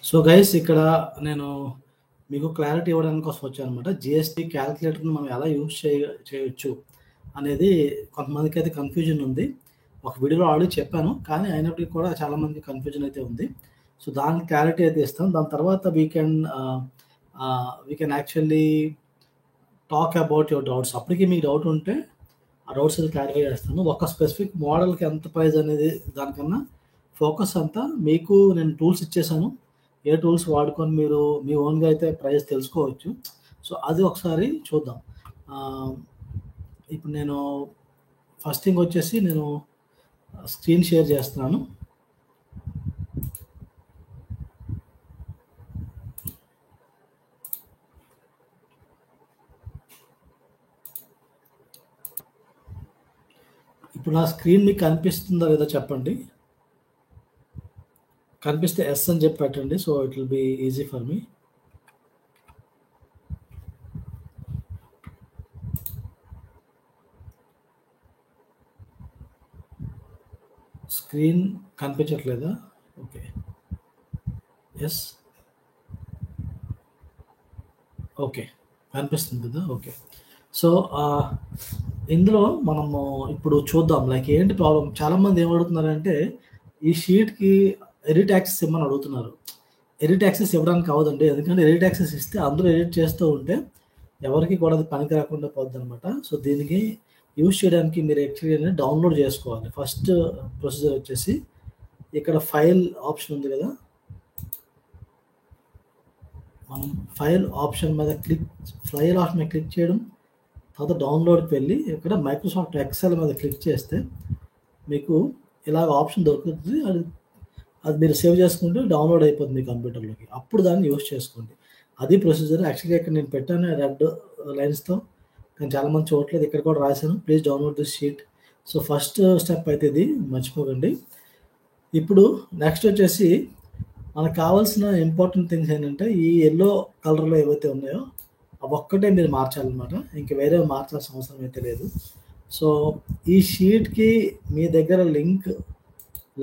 So guys ఇక్కడ నేను మీకు క్లారిటీ ఇవ్వడానికి కోసం వచ్చాననమాట. జీఎస్టీ క్యాలిక్యులేటర్‌ని మనం ఎలా యూజ్ చేయొచ్చు అనేది కొంతమందికైతే కన్‌ఫ్యూజన్ ఉంది. ఒక వీడియోలో ఆల్రెడీ చెప్పాను. కానీ అయినప్పటికి కూడా చాలా మందికి కన్‌ఫ్యూజన్ అయితే ఉంది. సో దానికి క్లారిటీ అయితే ఇస్తాను. దాని తర్వాత we can actually talk about your doubts. అప్పటికి మీకు డౌట్ ఉంటే ఆ డౌట్స్ అయితే క్లారిఫై చేస్తాను. ఒక స్పెసిఫిక్ మోడల్‌కి ఎంత ప్రైస్ అనేది దానికన్నా ఫోకస్ అంతా మీకు నేను టూల్స్ ఇచ్చేసాను. ఏ టూల్స్ వాడుకొని మీరు మీ ఓన్‌గా అయితే ప్రైస్ తెలుసుకోవచ్చు. సో అది ఒకసారి చూద్దాం. ఆహ్, ఇప్పుడు నేను ఫస్ట్ థింగ్ వచ్చేసి నేను స్క్రీన్ షేర్ చేస్తున్నాను. ఇప్పుడు నా స్క్రీన్ మీకు కనిపిస్తుందా లేదా చెప్పండి. కనిపిస్తే యెస్ అని చెప్పి పెట్టండి. So it will be easy for me. Screen కనిపించట్లేదా? ఓకే. యెస్. ఓకే. కనిపిస్తుంది కదా! ఓకే. సో ఇందులో మనము ఇప్పుడు చూద్దాం. లైక్ ఏంటి ప్రాబ్లమ్? చాలామంది ఏమడుగుతున్నారంటే ఈ షీట్‌కి ఎడిట్ యాక్సెస్ ఇమ్మని అడుగుతున్నారు. ఎడిట్ యాక్సెస్ ఇవ్వడానికి అవ్వదండి. ఎందుకంటే ఎడిట్ యాక్సెస్ ఇస్తే అందరూ ఎడిట్ చేస్తూ ఉంటే ఎవరికీ కూడా అది పనికి రాకుండా పోద్దనమాట. సో దీనికి యూజ్ చేయడానికి మీరు యాక్చువల్లీ డౌన్లోడ్ చేసుకోవాలి. ఫస్ట్ ప్రొసీజర్ వచ్చేసి ఇక్కడ ఫైల్ ఆప్షన్ ఉంది కదా! మనం ఫైల్ ఆప్షన్ మీద క్లిక్ చేయడం. తర్వాత డౌన్లోడ్‌కి వెళ్ళి ఇక్కడ మైక్రోసాఫ్ట్ ఎక్సెల్ మీద క్లిక్ చేస్తే మీకు ఇలాగ ఆప్షన్ దొరుకుతుంది. అది మీరు సేవ్ చేసుకుంటే డౌన్లోడ్ అయిపోతుంది మీ కంప్యూటర్‌లోకి. అప్పుడు దాన్ని యూజ్ చేసుకోండి. అది ప్రొసీజర్. యాక్చువల్‌గా ఇక్కడ నేను పెట్టాను రెడ్ లైన్స్‌తో. కానీ చాలామంది చూడట్లేదు. ఇక్కడ కూడా రాశాను. Please download this sheet. So first step అయితే ఇది మర్చిపోకండి. ఇప్పుడు నెక్స్ట్ వచ్చేసి మనకు కావాల్సిన ఇంపార్టెంట్ థింగ్స్ ఏంటంటే ఈ యెల్లో కలర్‌లో ఏవైతే ఉన్నాయో అవొక్కటే మీరు మార్చాలనమాట. ఇంక వేరేవి మార్చాల్సిన అవసరం అయితే లేదు. సో ఈ షీట్‌కి మీ దగ్గర లింక్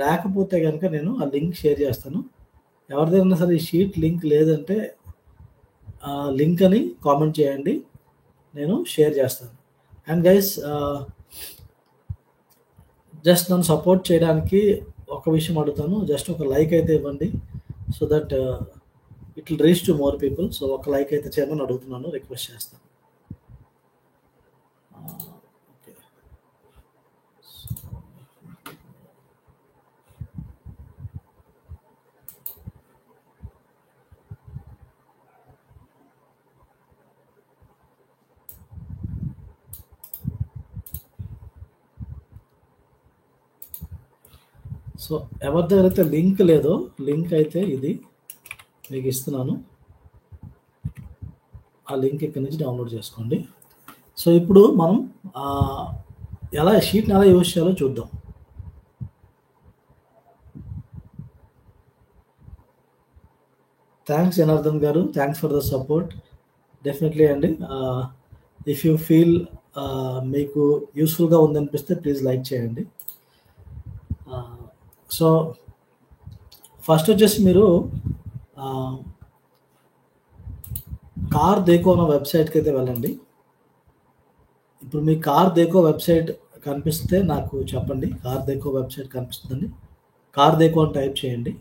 లేకపోతే గనక నేను ఆ లింక్ షేర్ చేస్తాను. ఎవరి దగ్గరైనా సరే ఈ షీట్ లింక్ లేదంటే లింక్ అని కామెంట్ చేయండి. నేను షేర్ చేస్తాను. అండ్ గైస్ జస్ట్ నన్ను సపోర్ట్ చేయడానికి ఒక విషయం అడుగుతాను. జస్ట్ ఒక లైక్ అయితే ఇవ్వండి. So that it will reach to more people. So ఒక లైక్ అయితే చేయమని అడుగుతున్నాను. రిక్వెస్ట్ చేస్తాను. ఓకే. సో ఎవరి దగ్గర అయితే లింక్ లేదో లింక్ అయితే ఇది మీకు ఇస్తున్నాను. ఆ లింక్ ఇక్కడి నుంచి డౌన్లోడ్ చేసుకోండి. సో ఇప్పుడు మనం ఎలా షీట్‌ని ఎలా యూజ్ చేయాలో చూద్దాం. థాంక్స్ జనార్దన్ గారు. Thanks for the support. Definitely అండి. ఇఫ్ యూ ఫీల్ మీకు యూజ్‌ఫుల్‌గా ఉందనిపిస్తే ప్లీజ్ లైక్ చేయండి. సో ఫస్ట్ వచ్చేసి మీరు కార్ దేకో అన్న వెబ్‌సైట్‌కి అయితే వెళ్ళండి. ఇప్పుడు మీ కార్ దేకో వెబ్‌సైట్ కనిపిస్తే నాకు చెప్పండి. కార్ దేకో వెబ్‌సైట్ కనిపిస్తుందండి. కార్ దేకో అని టైప్ చేయండి.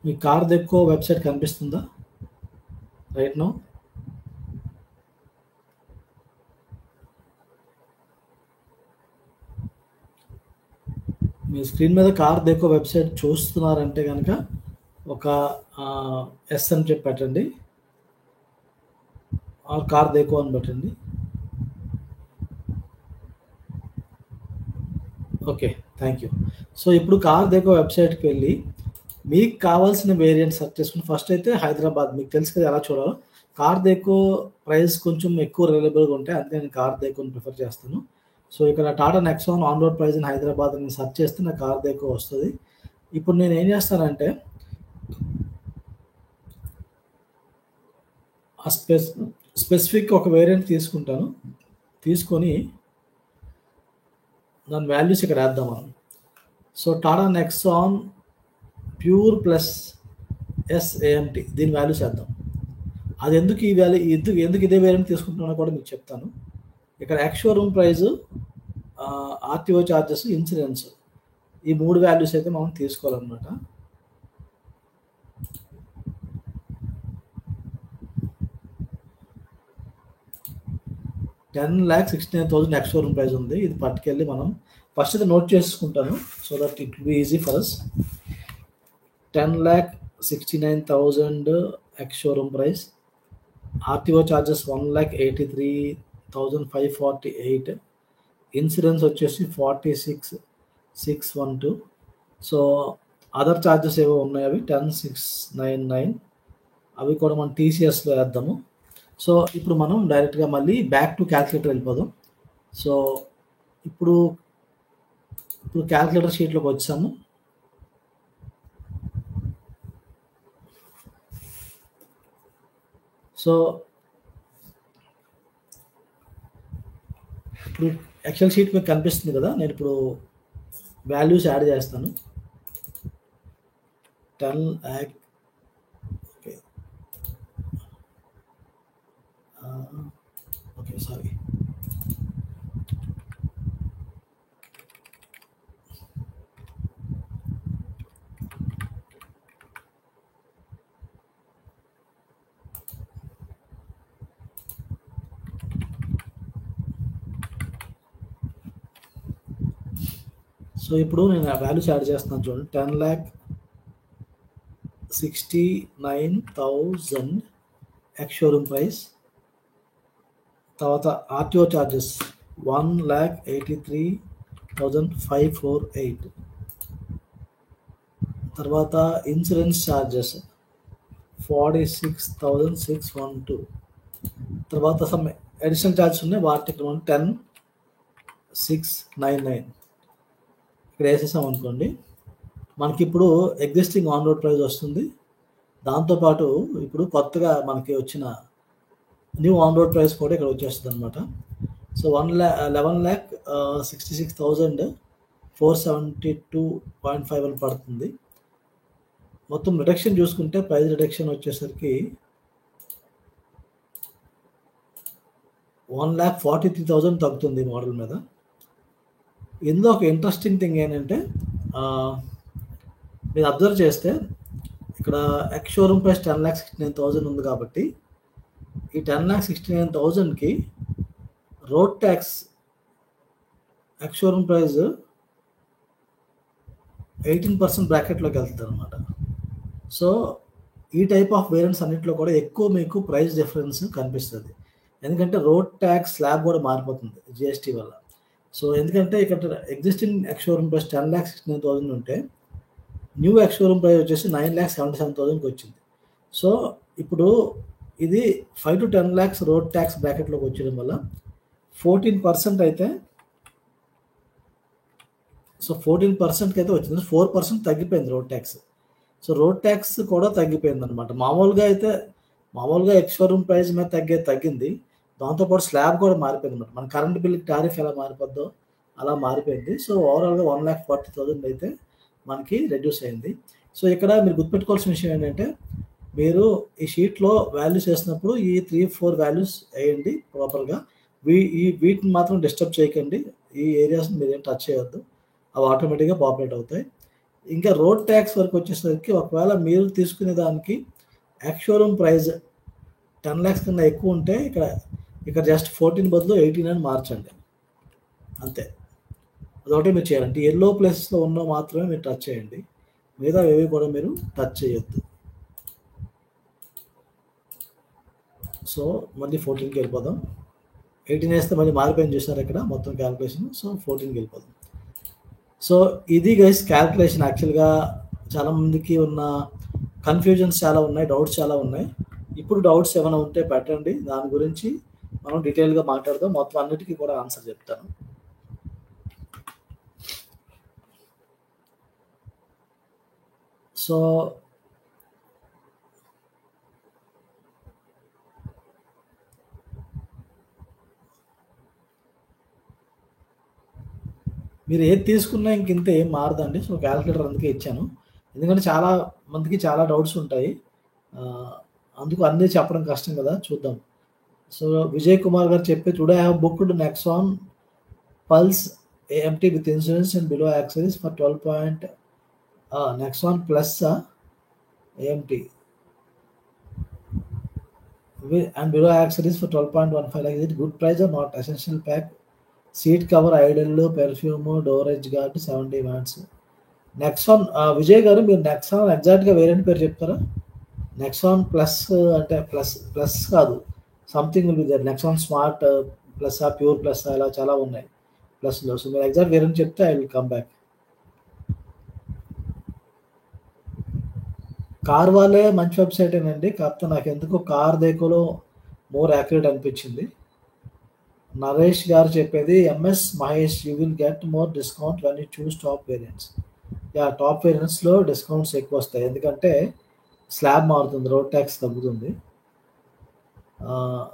మీ కార్ దేకో వెబ్‌సైట్ కనిపిస్తుందా? Right now? మీ స్క్రీన్ మీద కార్ దేకో వెబ్‌సైట్ చూస్తున్నారంటే గనక ఒక యెస్ అని చెప్పి పెట్టండి. ఆర్ కార్ దేకో అని పెట్టండి. ఓకే. Thank you. సో ఇప్పుడు కార్ దేకో వెబ్‌సైట్‌కి వెళ్ళి మీకు కావాల్సిన వేరియంట్ సెర్చ్ చేసుకొని ఫస్ట్ అయితే హైదరాబాద్ మీకు తెలుసు కదా ఎలా చూడాలో. కార్ దేకో ప్రైస్ కొంచెం ఎక్కువ రిలయబుల్‌గా ఉంటాయి. అందుకే నేను కార్ దేకోని ప్రిఫర్ చేస్తాను. సో ఇక్కడ Tata Nexon on road price in Hyderabad అని సెర్చ్ చేస్తే నాకు కార్ దేకో వస్తది. ఇప్పుడు నేను ఏం చేస్తానంటే ఆ స్పెసిఫిక్ ఒక వేరియంట్ తీసుకుంటాను. తీసుకొని దాని వాల్యూస్ ఇక్కడ వేద్దాం మనం. So Tata Nexon pure plus S AMT దీని వాల్యూస్ వేద్దాం. అది ఎందుకు ఈ వాల్యూ ఎందుకు ఇదే వేరియంట్ తీసుకుంటున్నానో కూడా మీకు చెప్తాను. ఇక్కడ ex showroom price, RTO charges, insurance ఈ 3 వాల్యూస్ అయితే మనం తీసుకోవాలన్నమాట. $10,69,000 ఎక్స్ షోరూమ్ ప్రైస్ ఉంది. ఇది పట్టుకెళ్ళి మనం ఫస్ట్ అయితే నోట్ చేసుకుంటాను so that it will be easy for us. 10,69,000 ex showroom price, RTO charges 1,83,548, insurance వచ్చేసి 46,612. సో అదర్ ఛార్జెస్ ఏవో ఉన్నాయి, అవి 10,699 అవి కూడా మనం టీసీఎస్లో వేద్దాము. సో ఇప్పుడు మనం డైరెక్ట్గా మళ్ళీ బ్యాక్ టు క్యాల్కులేటర్ వెళ్ళిపోదాం. సో ఇప్పుడు క్యాల్కులేటర్ షీట్లోకి వచ్చాము. సో ఇప్పుడు ఎక్సెల్ షీట్ మీకు కనిపిస్తుంది కదా, నేను ఇప్పుడు వాల్యూస్ యాడ్ చేస్తాను. 10 lakh, okay okay sorry, so ఇప్పుడు నేను వాల్యూస్ యాడ్ చేస్తున్నాను చూడండి. 10,69,000 ఎక్స్ షోరూమ్ ప్రైస్, తర్వాత ఆర్టీఓ ఛార్జెస్ 1,83,548, తర్వాత ఇన్సూరెన్స్ ఛార్జెస్ 46,612, తర్వాత సమ్ అడిషనల్ ఛార్జెస్ ఉన్నాయి, వాటి 10,699 ఇక్కడ వేసేసాం అనుకోండి. మనకి ఇప్పుడు ఎగ్జిస్టింగ్ ఆన్ రోడ్ ప్రైస్ వస్తుంది. దాంతోపాటు ఇప్పుడు కొత్తగా మనకి వచ్చిన న్యూ ఆన్ రోడ్ ప్రైస్ కూడా ఇక్కడ వచ్చేస్తుంది అనమాట. సో 11,66,472.5 అని పడుతుంది. మొత్తం రిడక్షన్ చూసుకుంటే ప్రైస్ రిడక్షన్ వచ్చేసరికి 1,43,000 తగ్గుతుంది మోడల్ మీద. ఇందులో ఒక ఇంట్రెస్టింగ్ థింగ్ ఏంటంటే మీరు అబ్జర్వ్ చేస్తే ఇక్కడ ఎక్స్ షోరూమ్ ప్రైస్ 10,69,000 ఉంది కాబట్టి ఈ 10,69,000కి road tax ex showroom price 18% బ్రాకెట్లోకి వెళ్తుంది అనమాట. సో ఈ టైప్ ఆఫ్ వేరియంట్స్ అన్నింటిలో కూడా ఎక్కువ మీకు ప్రైస్ డిఫరెన్స్ కనిపిస్తుంది. ఎందుకంటే రోడ్ ట్యాక్స్ స్లాబ్ కూడా మారిపోతుంది జిఎస్టీ వల్ల. సో ఎందుకంటే ఇక్కడ ఎగ్జిస్టింగ్ ఎక్స్ షోరూమ్ ప్రైస్ 10,69,000 ఉంటే న్యూ ఎక్స్ షోరూమ్ ప్రైస్ వచ్చేసి 9,77,000కి వచ్చింది. సో ఇప్పుడు ఇది 5 to 10 lakhs రోడ్ ట్యాక్స్ బ్రాకెట్లోకి వచ్చేయడం వల్ల 14% అయితే, సో 14%కి అయితే వచ్చింది. 4% తగ్గిపోయింది road tax. So road tax కూడా తగ్గిపోయింది అనమాట. మామూలుగా ఎక్స్ షోరూమ్ ప్రైస్ మీద తగ్గింది. దాంతోపాటు స్లాబ్ కూడా మారిపోయింది అనమాట. మన కరెంట్ బిల్కి టారిఫ్ ఎలా మారిపోద్దో అలా మారిపోయింది. సో ఓవరాల్గా 1,40,000 అయితే మనకి రెడ్యూస్ అయింది. సో ఇక్కడ మీరు గుర్తుపెట్టుకోవాల్సిన విషయం ఏంటంటే, మీరు ఈ షీట్లో వాల్యూస్ వేసినప్పుడు ఈ 3-4 వాల్యూస్ వేయండి ప్రాపర్గా. వీటిని మాత్రం డిస్టర్బ్ చేయకండి. ఈ ఏరియాస్ని మీరేం టచ్ చేయొద్దు, అవి ఆటోమేటిక్గా పాపులేట్ అవుతాయి. ఇంకా రోడ్ ట్యాక్స్ వరకు వచ్చేసరికి ఒకవేళ మీరు తీసుకునే దానికి ఎక్స్ షోరూమ్ ప్రైస్ 10 lakhs కన్నా ఎక్కువ ఉంటే ఇక్కడ జస్ట్ 14 బదులు 18 అని మార్చండి, అంతే. అదొకటి మీరు చేయాలంటే ఎల్లో ప్లేసెస్లో ఉన్న మాత్రమే మీరు టచ్ చేయండి, మిగతా ఏవి కూడా మీరు టచ్ చేయొద్దు. సో మళ్ళీ 14కి వెళ్ళిపోదాం. 18 వేస్తే మళ్ళీ మారిపోయింది చూసారు ఇక్కడ మొత్తం క్యాల్కులేషన్. సో 14కి వెళ్ళిపోదాం. సో ఇది గైస్ క్యాల్కులేషన్. యాక్చువల్గా చాలామందికి ఉన్న కన్ఫ్యూజన్స్ చాలా ఉన్నాయి, డౌట్స్ చాలా ఉన్నాయి. ఇప్పుడు డౌట్స్ ఏమైనా ఉంటే పెట్టండి, దాని గురించి మనం డీటెయిల్గా మాట్లాడదాం. మొత్తం అన్నిటికీ కూడా ఆన్సర్ చెప్తాను. సో మీరు ఏది తీసుకున్నా ఇంకింతే ఏం మారదండి. సో, కాలిక్యులేటర్ అందుకే ఇచ్చాను. ఎందుకంటే చాలా మందికి చాలా డౌట్స్ ఉంటాయి. ఆహ్, అందుకు అన్నీ చెప్పడం కష్టం కదా! చూద్దాం. సో, విజయ్ కుమార్ గారు చెప్పి today I have booked Nexon pulse AMT with insurance and below accessories for 12 point Nexon ప్లస్సా? AMT and below accessories for 12.15 lakhs. Is it good price or not? Essential pack, seat cover, idle, perfume, door edge guard, 70 watts. Nexon Vijay గారు మీరు Nexon ఎగ్జాక్ట్‌గా variant పేరు చెప్తారా? Nexon plus అంటే plus కాదు. Something will be there. Nexon smart ప్లస్సా, pure ప్లస్సా ఇలా చాలా ఉన్నాయి ప్లస్‌లో. సో, మీరు ఎగ్జాక్ట్ వేరియంట్ చెప్తే I will come back. Car వాళ్ళే మంచి వెబ్‌సైటేనండి. కాకపోతే నాకెందుకో కార్ దేకోలో మోర్ యాక్యురేట్ అనిపించింది. నరేష్ గారు చెప్పేది MS Mahesh you will get more discount when you choose top variants. Yeah! Top వేరియంట్స్‌లో డిస్కౌంట్స్ ఎక్కువొస్తాయి. ఎందుకంటే స్లాబ్ మారుతుంది. రోడ్ టాక్స్ తగ్గుతుంది.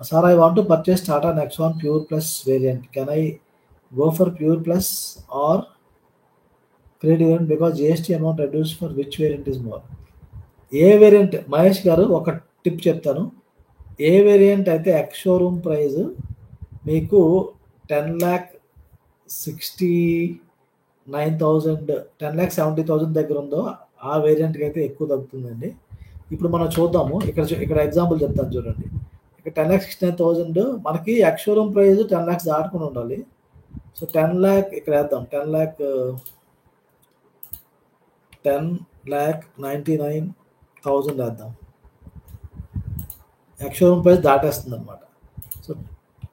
Sir I want to purchase Tata Nexon pure plus variant. Can I go for pure plus or credit variant because GST amount reduced for which variant is more? ఏ variant Mahesh గారు ఒక tip చెప్తాను. ఏ variant అయితే ex showroom price మీకు 10,69,000 10,70,000 దగ్గర ఉందో ఆ వేరియంట్‌కి అయితే ఎక్కువ తగ్గుతుందండి. ఇప్పుడు మనం చూద్దాము. ఇక్కడ ఎగ్జాంపుల్ చెప్తాను చూడండి. ఇక్కడ 10,69,000 మనకి ఎక్స్ షోరూమ్ ప్రైస్ 10,00,000 దాటకుండా ఉండాలి. సో, 10,00,000 ఇక్కడ వేద్దాం. 10,99,000 వేద్దాం. ఎక్స్ షోరూమ్ ప్రైస్ దాటేస్తుందన్నమాట. సో,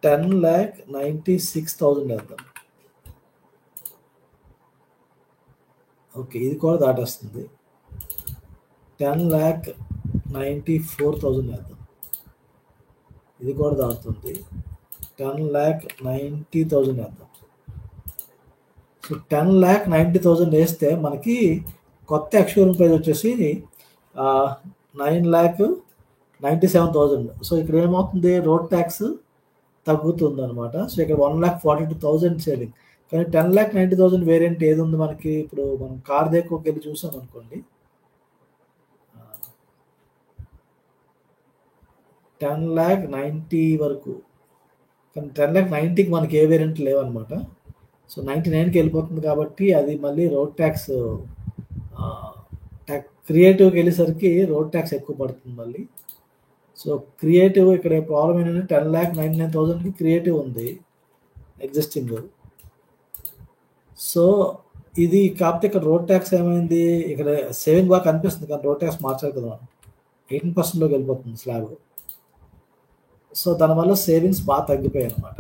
10,96,000 వేద్దాం. ఓకే. ఇది కూడా దాటేస్తుంది. 10,94,000 వేద్దాం. ఇది కూడా దాటుతుంది. 10,90,000 వేద్దాం. సో, 10,90,000 వేస్తే మనకి కొత్త ఎక్స్ షోరూమ్ ప్రైస్ వచ్చేసి 9,97,000. సో, ఇక్కడ ఏమవుతుంది రోడ్ ట్యాక్స్ తగ్గుతుందనమాట. సో, ఇక్కడ 1,42,000 సేవింగ్. కానీ 10,90,000 వేరియంట్ ఏది ఉంది మనకి? ఇప్పుడు మనం కార్ దేకోకెళ్ళి చూసామనుకోండి. 10,90,000 వరకు. కానీ 10,90,000కి మనకి ఏ వేరియంట్ లేవన్నమాట. సో, 99కి వెళ్ళిపోతుంది కాబట్టి అది మళ్ళీ రోడ్ ట్యాక్స్ క్రియేటివ్‌కి వెళ్ళేసరికి రోడ్ ట్యాక్స్ ఎక్కువ పడుతుంది మళ్ళీ. సో, క్రియేటివ్ ఇక్కడ ప్రాబ్లమ్ ఏంటంటే 10,99,000కి క్రియేటివ్ ఉంది ఎగ్జిస్టింగ్. సో, ఇది కాకపోతే ఇక్కడ రోడ్ ట్యాక్స్ ఏమైంది? ఇక్కడ సేవింగ్ బాగా కనిపిస్తుంది కానీ రోడ్ ట్యాక్స్ మార్చాలి కదా మనం. 18%లోకి వెళ్ళిపోతుంది స్లాబ్. సో, దానివల్ల సేవింగ్స్ బాగా తగ్గిపోయాయన్నమాట.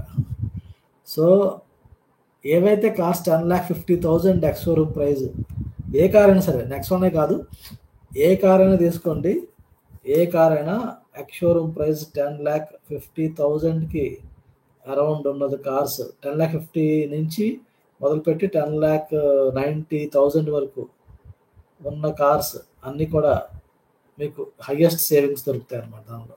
సో, ఏవైతే కార్స్ 10,50,000 ఎక్స్ షోరూమ్ ప్రైస్ ఏ కార్ అయినా సరే నెక్సానే కాదు ఏ కార్ అయినా తీసుకోండి. ఏ కార్ అయినా ఎక్స్ షోరూమ్ ప్రైస్ 10,50,000కి అరౌండ్ ఉన్నది కార్స్ 10,50,000 నుంచి మొదలుపెట్టి 10,90,000 వరకు ఉన్న కార్స్ అన్నీ కూడా మీకు హైయెస్ట్ సేవింగ్స్ దొరుకుతాయన్నమాట దానిలో.